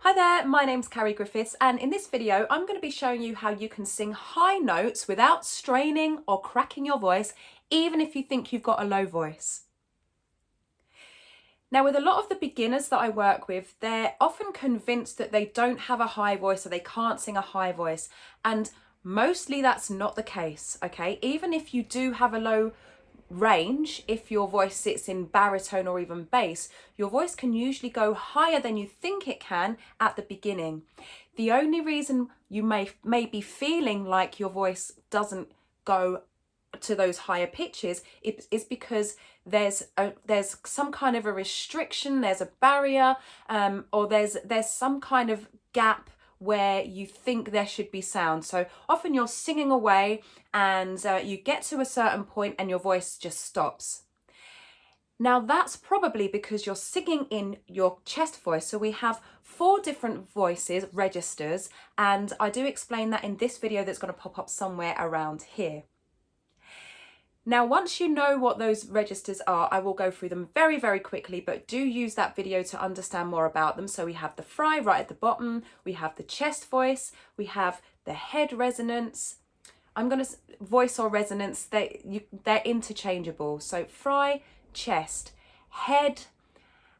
Hi there, my name's Carrie Griffiths, and in this video I'm going to be showing you how you can sing high notes without straining or cracking your voice, even if you think you've got a low voice. Now, with a lot of the beginners that I work with, they're often convinced that they don't have a high voice or they can't sing a high voice, and mostly that's not the case, okay? Even if you do have a low range, if your voice sits in baritone or even bass, your voice can usually go higher than you think it can at the beginning. The only reason you may be feeling like your voice doesn't go to those higher pitches is because there's some kind of a restriction, there's a barrier, or there's some kind of gap where you think there should be sound. So often you're singing away and you get to a certain point and your voice just stops. Now that's probably because you're singing in your chest voice. So we have 4 different voices, registers, and I do explain that in this video that's going to pop up somewhere around here. Now, once you know what those registers are, I will go through them very, very quickly, but do use that video to understand more about them. So we have the fry right at the bottom, we have the chest voice, we have the head resonance. I'm going to voice or resonance, they're interchangeable. So fry, chest, head,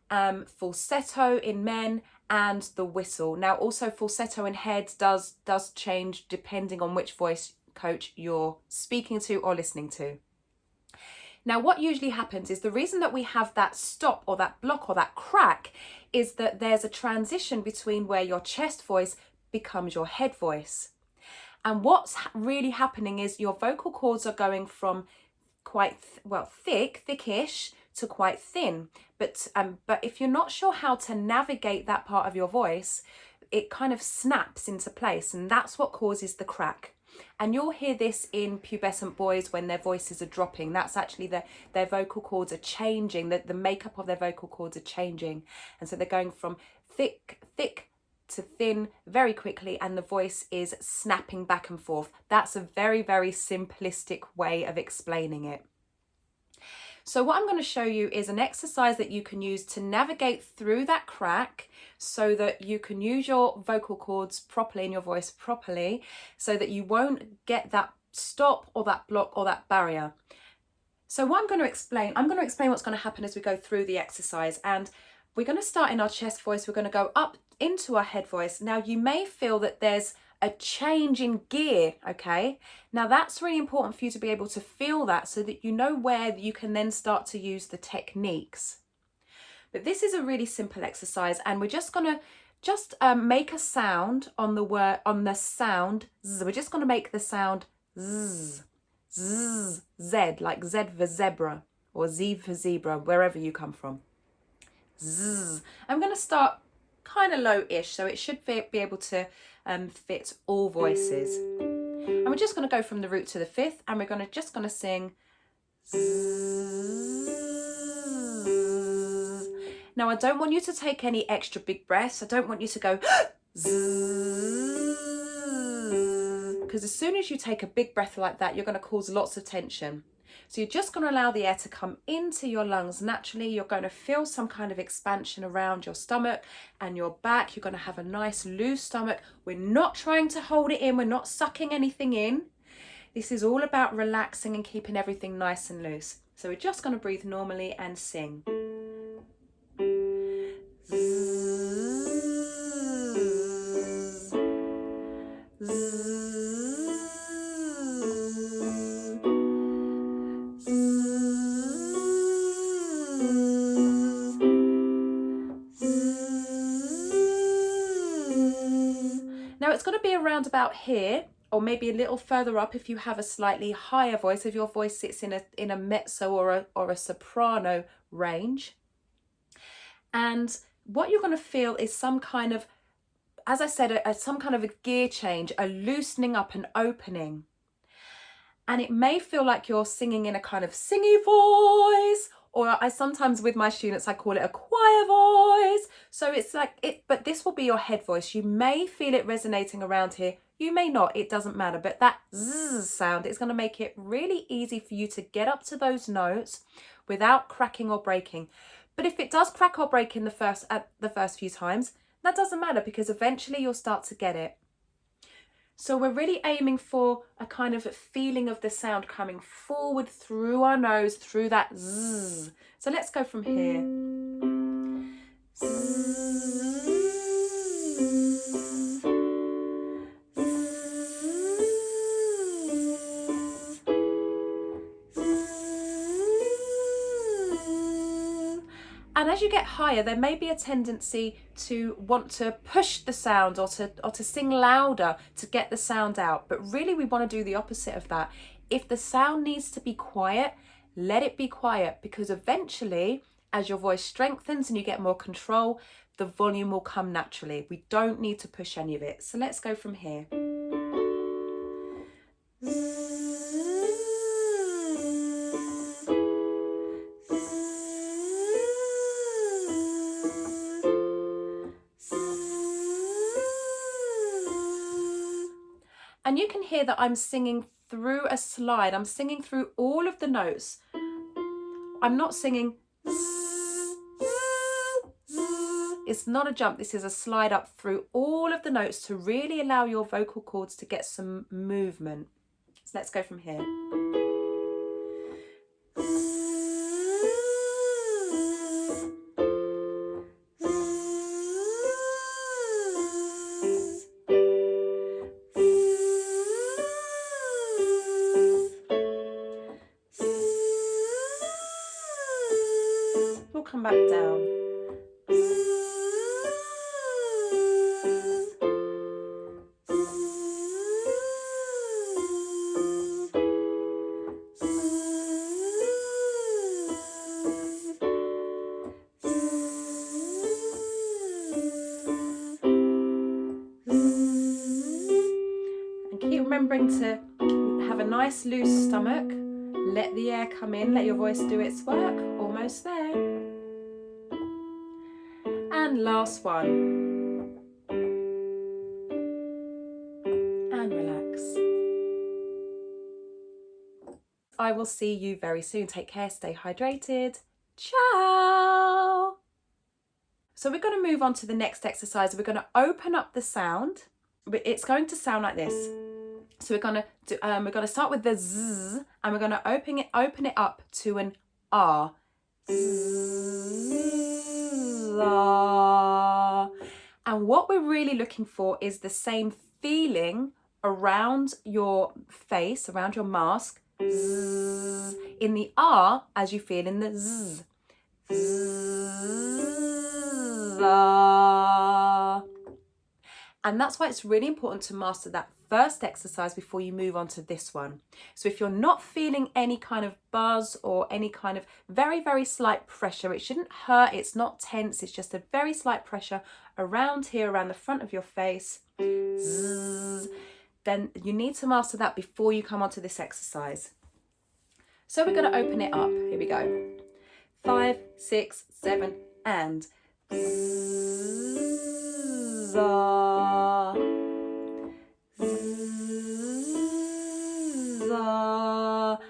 falsetto in men, and the whistle. Now also falsetto in heads does change depending on which voice coach you're speaking to or listening to. Now, what usually happens is the reason that we have that stop or that block or that crack is that there's a transition between where your chest voice becomes your head voice. And what's really happening is your vocal cords are going from quite, thickish to quite thin. But if you're not sure how to navigate that part of your voice, it kind of snaps into place, and that's what causes the crack. And you'll hear this in pubescent boys when their voices are dropping. That's actually their vocal cords are changing, the makeup of their vocal cords are changing. And so they're going from thick to thin very quickly, and the voice is snapping back and forth. That's a very, very simplistic way of explaining it. So what I'm going to show you is an exercise that you can use to navigate through that crack so that you can use your vocal cords properly and your voice properly so that you won't get that stop or that block or that barrier. So what I'm going to explain what's going to happen as we go through the exercise, and we're going to start in our chest voice. We're going to go up into our head voice. Now you may feel that there's a change in gear, okay? Now that's really important for you to be able to feel that so that you know where you can then start to use the techniques. But this is a really simple exercise, and we're just gonna make a sound on the sound z. We're just gonna make the sound z, z, z, like Z for zebra or Z for zebra, wherever you come from. Z. I'm gonna start kind of low-ish, so it should be able to fit all voices. And we're just going to go from the root to the fifth, and we're just going to sing zzz. Now I don't want you to take any extra big breaths. I don't want you to go zzz, because as soon as you take a big breath like that, you're going to cause lots of tension. So you're just going to allow the air to come into your lungs naturally. You're going to feel some kind of expansion around your stomach and your back. You're going to have a nice loose stomach. We're not trying to hold it in. We're not sucking anything in. This is all about relaxing and keeping everything nice and loose. So we're just going to breathe normally and sing. Now it's going to be around about here, or maybe a little further up if you have a slightly higher voice, if your voice sits in a mezzo or a soprano range. And what you're going to feel is some kind of, as I said, some kind of a gear change, a loosening up and opening. And it may feel like you're singing in a kind of singy voice, or I sometimes with my students, I call it a choir voice. So it's like it, but this will be your head voice. You may feel it resonating around here. You may not, it doesn't matter. But that zzz sound is going to make it really easy for you to get up to those notes without cracking or breaking. But if it does crack or break in the first few times, That doesn't matter because eventually you'll start to get it. So we're really aiming for a kind of feeling of the sound coming forward through our nose, through that zzz. So let's go from here. And as you get higher, there may be a tendency to want to push the sound or to sing louder to get the sound out. But really we want to do the opposite of that. If the sound needs to be quiet, let it be quiet, because eventually, as your voice strengthens and you get more control, the volume will come naturally. We don't need to push any of it. So let's go from here. And you can hear that I'm singing through a slide. I'm singing through all of the notes. I'm not singing. It's not a jump. This is a slide up through all of the notes to really allow your vocal cords to get some movement. So let's go from here. We'll come back down. And keep remembering to have a nice loose stomach. Let the air come in, let your voice do its work. Almost there. And last one. And relax. I will see you very soon. Take care, stay hydrated. Ciao. So we're going to move on to the next exercise. We're going to open up the sound. It's going to sound like this. So we're going to start with the z, and we're going to open it up to an r. And what we're really looking for is the same feeling around your face, around your mask, in the r as you feel in the z. And that's why it's really important to master that first exercise before you move on to this one. So if you're not feeling any kind of buzz or any kind of very, very slight pressure, it shouldn't hurt, it's not tense, it's just a very slight pressure around here, around the front of your face, then you need to master that before you come onto this exercise. So we're going to open it up. Here we go. 5, 6, 7, and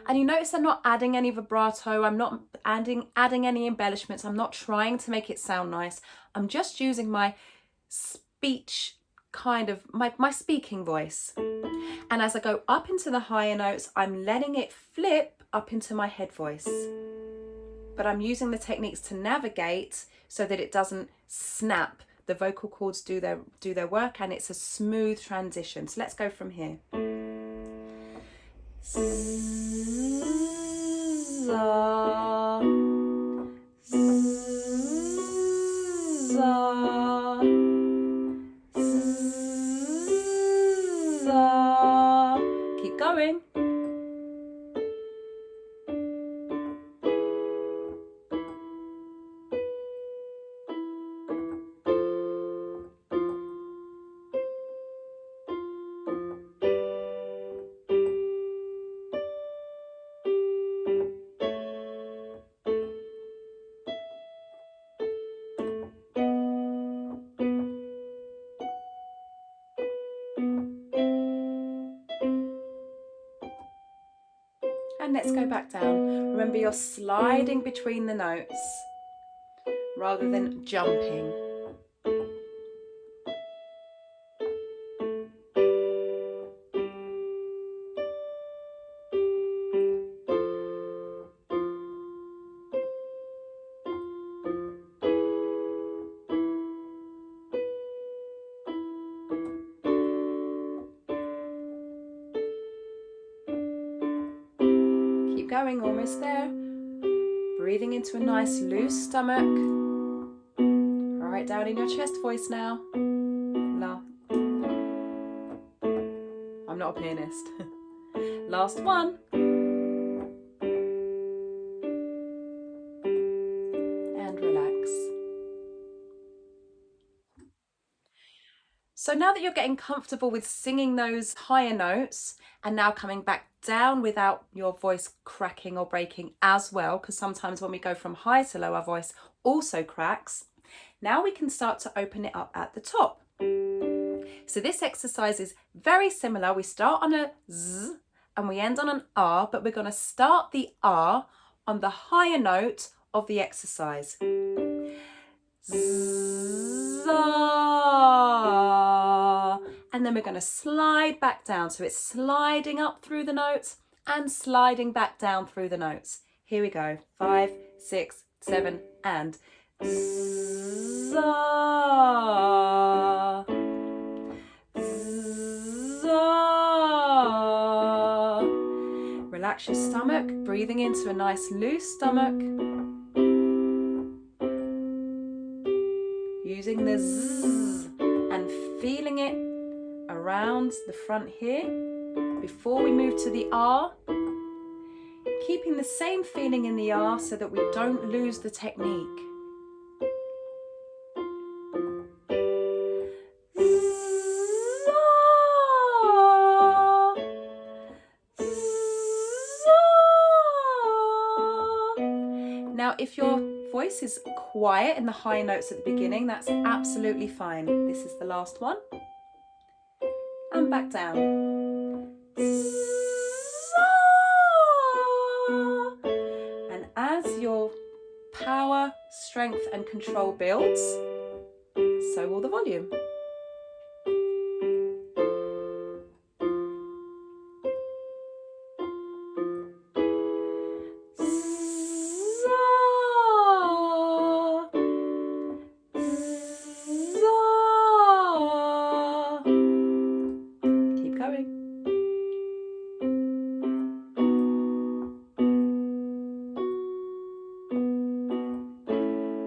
and you notice I'm not adding any vibrato, I'm not adding any embellishments, I'm not trying to make it sound nice. I'm just using my speech kind of, my speaking voice. And as I go up into the higher notes, I'm letting it flip up into my head voice. But I'm using the techniques to navigate so that it doesn't snap. The vocal cords do their work, and it's a smooth transition. So let's go from here. Keep going. And let's go back down. Remember, you're sliding between the notes rather than jumping. going, almost there. Breathing into a nice loose stomach. Right down in your chest voice now. La. I'm not a pianist. Last one. And relax. So now that you're getting comfortable with singing those higher notes and now coming back down without your voice cracking or breaking as well, because sometimes when we go from high to low, our voice also cracks. Now we can start to open it up at the top. So this exercise is very similar. We start on a Z and we end on an R, but we're going to start the R on the higher note of the exercise. Z-A. And then we're going to slide back down. So it's sliding up through the notes and sliding back down through the notes. Here we go. 5, 6, 7, and Z-A. Z-A. Relax your stomach, breathing into a nice loose stomach. Using the Z and feeling it around the front here before we move to the R. Keeping the same feeling in the R so that we don't lose the technique. Now, if your voice is quiet in the high notes at the beginning, that's absolutely fine. This is the last one. And back down. And as your power, strength, and control builds, so will the volume.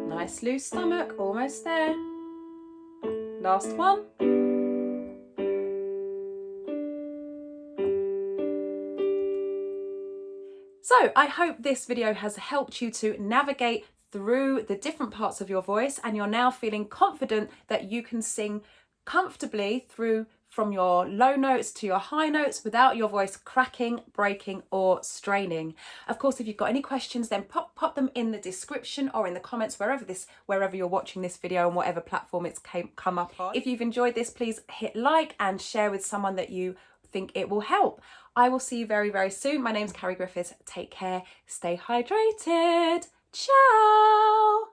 Nice loose stomach, almost there. Last one. So I hope this video has helped you to navigate through the different parts of your voice, and you're now feeling confident that you can sing comfortably through from your low notes to your high notes without your voice cracking, breaking or straining. Of course, if you've got any questions, then pop them in the description or in the comments wherever you're watching this video and whatever platform it's come up on. If you've enjoyed this, please hit like and share with someone that you think it will help. I will see you very, very soon. My name's Carrie Griffiths. Take care, stay hydrated. Ciao.